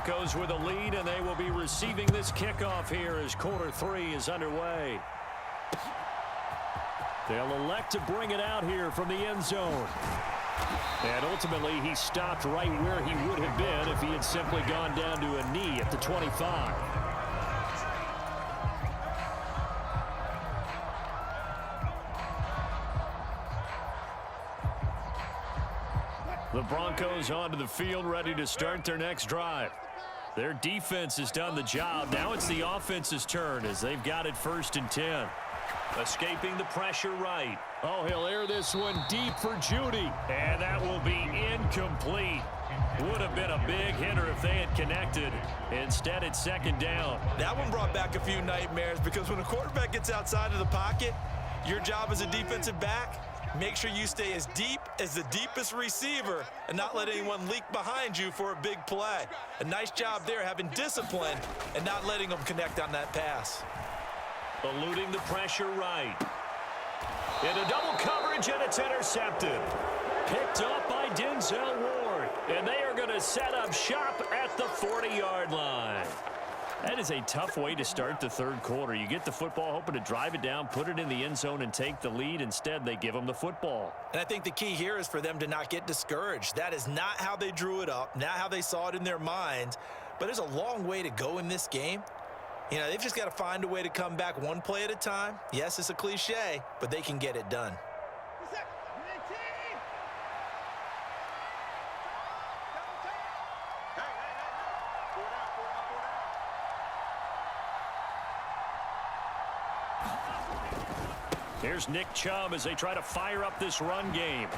Broncos with a lead, and they will be receiving this kickoff here as quarter 3 is underway. They'll elect to bring it out here from the end zone. And ultimately, he stopped right where he would have been if he had simply gone down to a knee at the 25. The Broncos onto the field, ready to start their next drive. Their defense has done the job. Now it's the offense's turn as they've got it 1st and 10. Escaping the pressure right. Oh, he'll air this one deep for Judy. And that will be incomplete. Would have been a big hitter if they had connected. Instead, it's 2nd down. That one brought back a few nightmares because when a quarterback gets outside of the pocket, your job as a defensive back, make sure you stay as deep as the deepest receiver and not let anyone leak behind you for a big play. A nice job there having discipline and not letting them connect on that pass. Eluding the pressure right. Into double coverage, and it's intercepted. Picked up by Denzel Ward. And they are going to set up shop at the 40-yard line. That is a tough way to start the 3rd quarter. You get the football, hoping to drive it down, put it in the end zone, and take the lead. Instead, they give them the football. And I think the key here is for them to not get discouraged. That is not how they drew it up, not how they saw it in their minds. But there's a long way to go in this game. You know, they've just got to find a way to come back one play at a time. Yes, it's a cliche, but they can get it done. Here's Nick Chubb as they try to fire up this run game.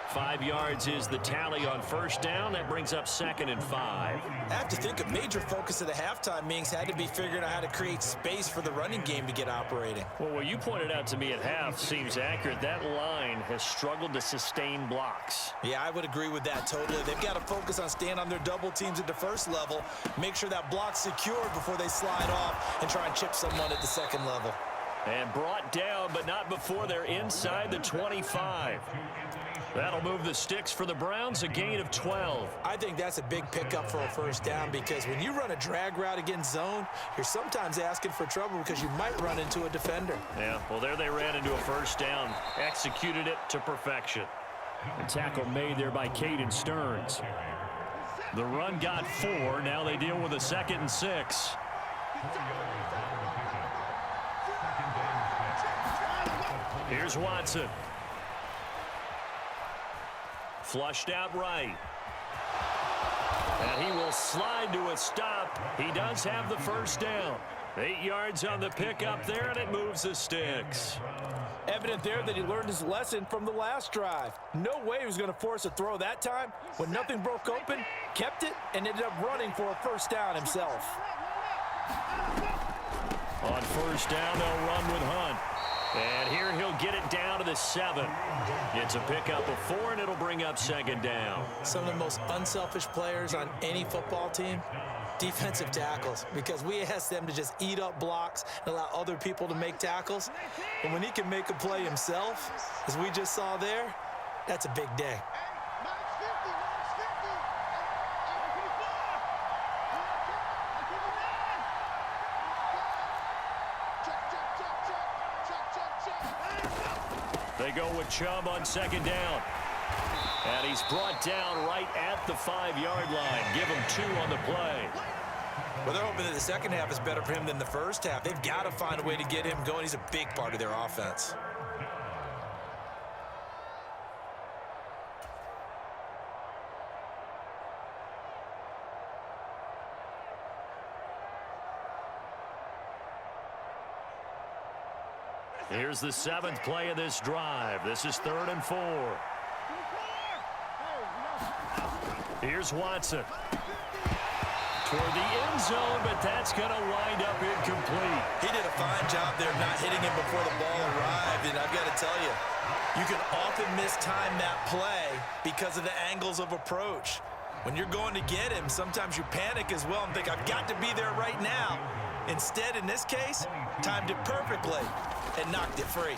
5 yards is the tally on 1st down. That brings up 2nd and 5. I have to think a major focus of the halftime meetings had to be figuring out how to create space for the running game to get operating. Well, what you pointed out to me at half seems accurate. That line has struggled to sustain blocks. Yeah, I would agree with that totally. They've got to focus on staying on their double teams at the 1st level, make sure that block's secured before they slide off and try and chip someone at the 2nd level. And brought down, but not before they're inside the 25. That'll move the sticks for the Browns, a gain of 12. I think that's a big pickup for a 1st down because when you run a drag route against zone, you're sometimes asking for trouble because you might run into a defender. Yeah, well, there they ran into a 1st down, executed it to perfection. A tackle made there by Caden Stearns. The run got 4. Now they deal with a 2nd and 6. Here's Watson. Flushed out right. And he will slide to a stop. He does have the 1st down. 8 yards on the pickup there, and it moves the sticks. Evident there that he learned his lesson from the last drive. No way he was going to force a throw that time. When nothing broke open, kept it, and ended up running for a 1st down himself. On 1st down, they'll run with Hunt. And here he'll get it down to the 7. It's a pickup of 4, and it'll bring up 2nd down. Some of the most unselfish players on any football team, defensive tackles, because we ask them to just eat up blocks and allow other people to make tackles. And when he can make a play himself, as we just saw there, that's a big day. They go with Chubb on 2nd down. And he's brought down right at the 5-yard line. Give him 2 on the play. Well, they're hoping that the 2nd half is better for him than the 1st half. They've got to find a way to get him going. He's a big part of their offense. Here's the 7th play of this drive. This is 3rd and 4. Here's Watson. Toward the end zone, but that's going to wind up incomplete. He did a fine job there not hitting him before the ball arrived, and I've got to tell you, you can often mistime that play because of the angles of approach. When you're going to get him, sometimes you panic as well and think, I've got to be there right now. Instead, in this case, timed it perfectly and knocked it free.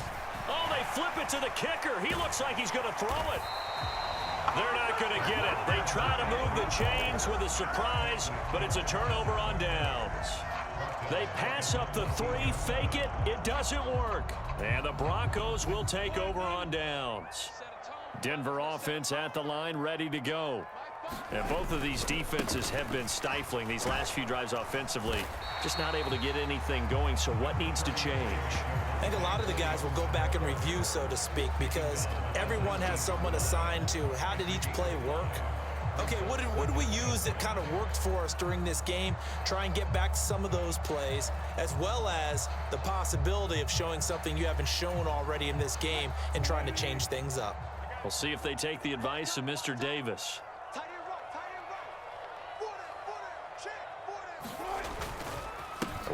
Oh, they flip it to the kicker. He looks like he's going to throw it. They're not going to get it. They try to move the chains with a surprise, but it's a turnover on downs. They pass up the 3, fake it. It doesn't work. And the Broncos will take over on downs. Denver offense at the line, ready to go. And both of these defenses have been stifling these last few drives offensively. Just not able to get anything going, so what needs to change? I think a lot of the guys will go back and review, so to speak, because everyone has someone assigned to how did each play work. Okay, what did we use that kind of worked for us during this game? Try and get back to some of those plays, as well as the possibility of showing something you haven't shown already in this game and trying to change things up. We'll see if they take the advice of Mr. Davis.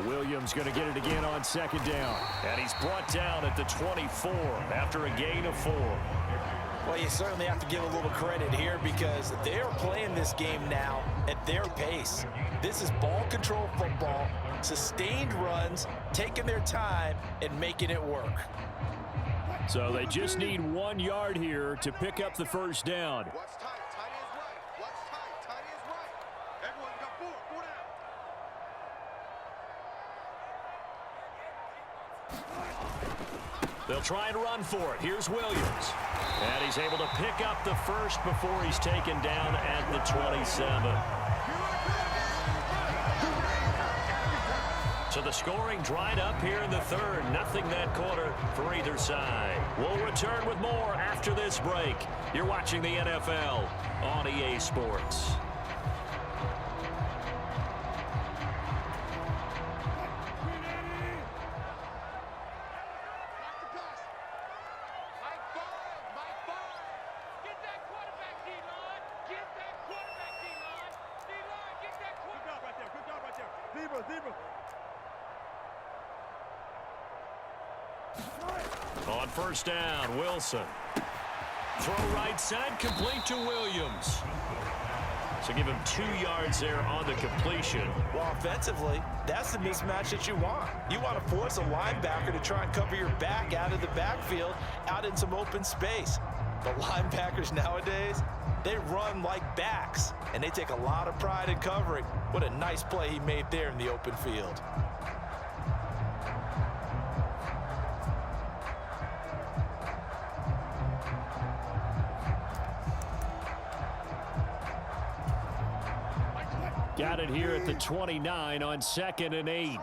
Williams going to get it again on second down. And he's brought down at the 24 after a gain of 4. Well, you certainly have to give a little credit here because they're playing this game now at their pace. This is ball control football, sustained runs, taking their time and making it work. So they just need 1 yard here to pick up the first down. What's tight? Tight is right. What's tight? Tight is right. Everyone got 4. 4 down. They'll try and run for it. Here's Williams. And he's able to pick up the first before he's taken down at the 27. So the scoring dried up here in the third. Nothing that quarter for either side. We'll return with more after this break. You're watching the NFL on EA Sports. On first down, Wilson. Throw right side, complete to Williams. So give him 2 yards there on the completion. Well, offensively, that's the mismatch that you want. You want to force a linebacker to try and cover your back out of the backfield, out in some open space. The linebackers nowadays, they run like backs, and they take a lot of pride in covering. What a nice play he made there in the open field. Got it here at the 29 on 2nd and 8.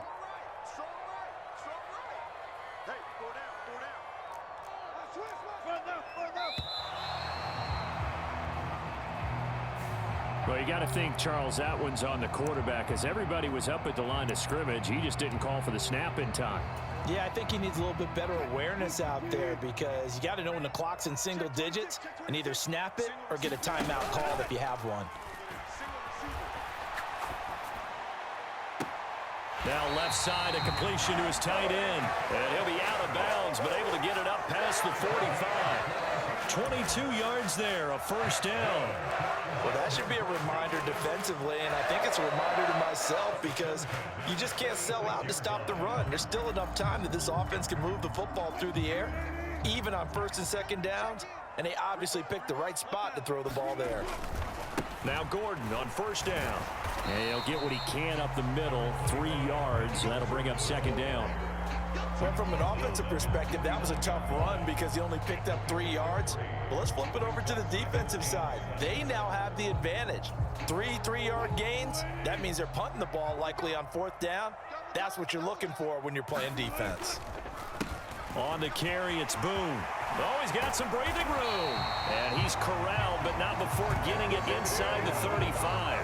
Well, you got to think, Charles, that one's on the quarterback as everybody was up at the line of scrimmage. He just didn't call for the snap in time. Yeah, I think he needs a little bit better awareness out there because you got to know when the clock's in single digits and either snap it or get a timeout called if you have one. Now left side, a completion to his tight end. And he'll be out of bounds, but able to get it up past the 45. 22 yards there, a first down. Well, that should be a reminder defensively, and I think it's a reminder to myself because you just can't sell out to stop the run. There's still enough time that this offense can move the football through the air, even on first and second downs, and they obviously picked the right spot to throw the ball there. Now Gordon on first down. And he'll get what he can up the middle, 3 yards. That'll bring up second down. Well, from an offensive perspective, that was a tough run because he only picked up 3 yards. Well, let's flip it over to the defensive side. They now have the advantage. 3 3-yard gains. That means they're punting the ball likely on 4th down. That's what you're looking for when you're playing defense. On the carry, it's Boone. Oh, he's got some breathing room. And he's corralled, but not before getting it inside the 35.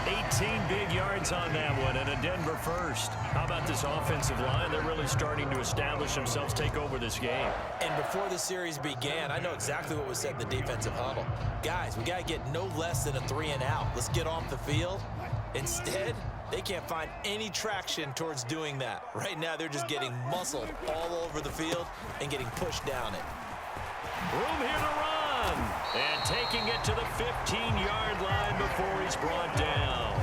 18 big yards on that one, and a Denver first. How about this offensive line? They're really starting to establish themselves, take over this game. And before the series began, I know exactly what was said in the defensive huddle. Guys, we got to get no less than a 3 and out. Let's get off the field. Instead, they can't find any traction towards doing that. Right now, they're just getting muscled all over the field and getting pushed down it. Room here to run. And taking it to the 15-yard line before he's brought down.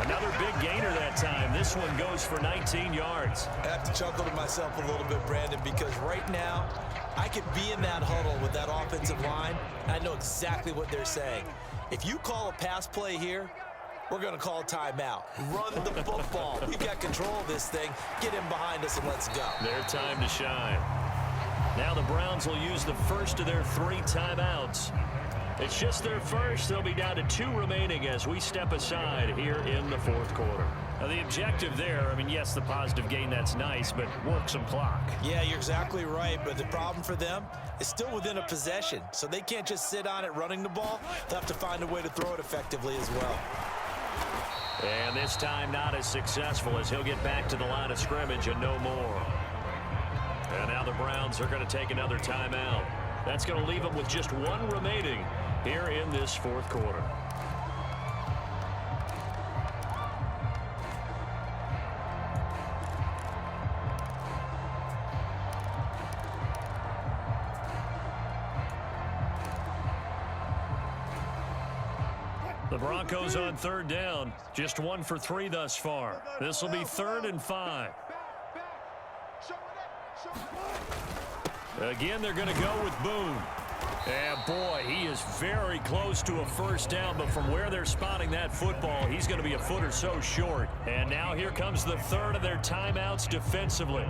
Another big gainer that time. This one goes for 19 yards. I have to chuckle to myself a little bit, Brandon, because right now I could be in that huddle with that offensive line, and I know exactly what they're saying. If you call a pass play here, we're going to call a timeout. Run the football. We've got control of this thing. Get him behind us and let's go. Their time to shine. Now the Browns will use the first of their 3 timeouts. It's just their first. They'll be down to 2 remaining as we step aside here in the 4th quarter. Now the objective there, I mean, yes, the positive gain, that's nice, but work some clock. Yeah, you're exactly right, but the problem for them is still within a possession, so they can't just sit on it running the ball. They'll have to find a way to throw it effectively as well. And this time not as successful as he'll get back to the line of scrimmage and no more. And now the Browns are going to take another timeout. That's going to leave them with just 1 remaining here in this 4th quarter. The Broncos on 3rd down. Just 1 for 3 thus far. This will be 3rd and 5. Again, they're going to go with Boone. And boy, he is very close to a first down, but from where they're spotting that football, he's going to be a foot or so short. And now here comes the 3rd of their timeouts defensively.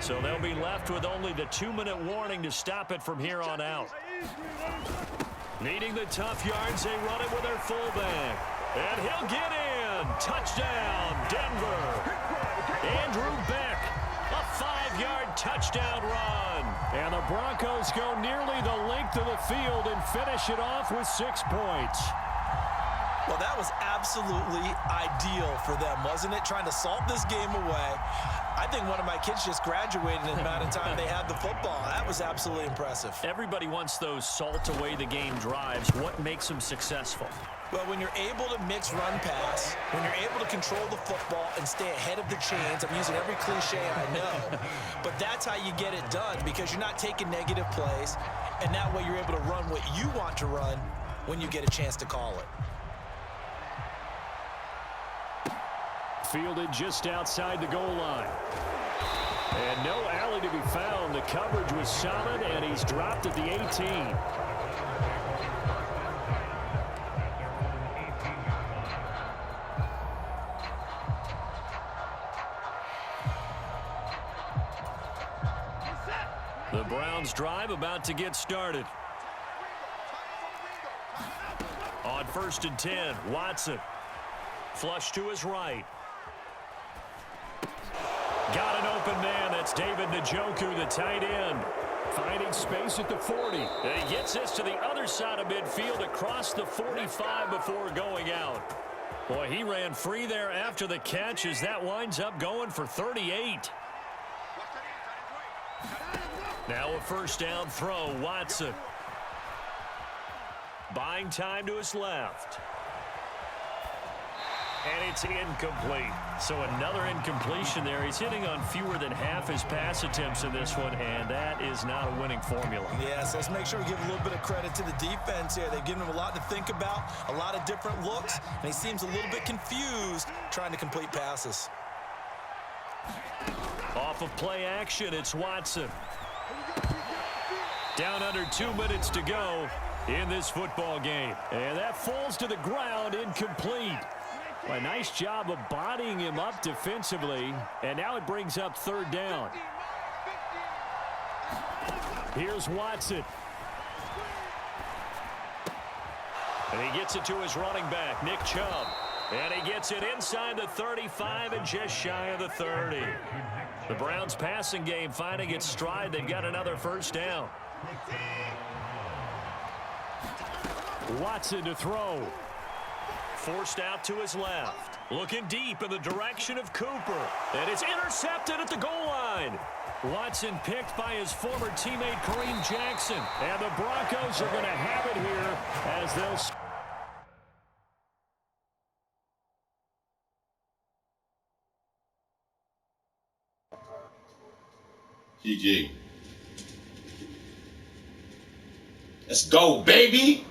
So they'll be left with only the 2-minute warning to stop it from here on out. Needing the tough yards, they run it with their fullback. And he'll get in. Touchdown, Denver. Andrew Beck, a 5-yard touchdown run. And the Broncos go nearly the length of the field and finish it off with 6 points. Well, that was absolutely ideal for them, wasn't it? Trying to salt this game away. I think one of my kids just graduated in the amount of time they had the football. That was absolutely impressive. Everybody wants those salt away the game drives. What makes them successful? Well, when you're able to mix run pass, when you're able to control the football and stay ahead of the chains, I'm using every cliche I know, but that's how you get it done because you're not taking negative plays, and that way you're able to run what you want to run when you get a chance to call it. Fielded just outside the goal line. And no alley to be found. The coverage was solid, and he's dropped at the 18. The Browns drive about to get started. On 1st and 10, Watson. Flush to his right. Got an open man. That's David Njoku, the tight end. Finding space at the 40. And he gets this to the other side of midfield across the 45 before going out. Boy, he ran free there after the catch as that winds up going for 38. Now a first down throw, Watson. Buying time to his left. And it's incomplete. So another incompletion there. He's hitting on fewer than half his pass attempts in this one, and that is not a winning formula. Yeah, so let's make sure we give a little bit of credit to the defense here. They've given him a lot to think about, a lot of different looks, and he seems a little bit confused trying to complete passes. Off of play action, it's Watson. Down under 2 minutes to go in this football game. And that falls to the ground, incomplete. A nice job of bodying him up defensively, and now it brings up 3rd down. Here's Watson. And he gets it to his running back, Nick Chubb. And he gets it inside the 35 and just shy of the 30. The Browns' passing game finding its stride. They've got another first down. Watson to throw. Forced out to his left. Looking deep in the direction of Cooper. And it's intercepted at the goal line. Watson picked by his former teammate Kareem Jackson. And the Broncos are going to have it here as they'll... GG. Let's go, baby.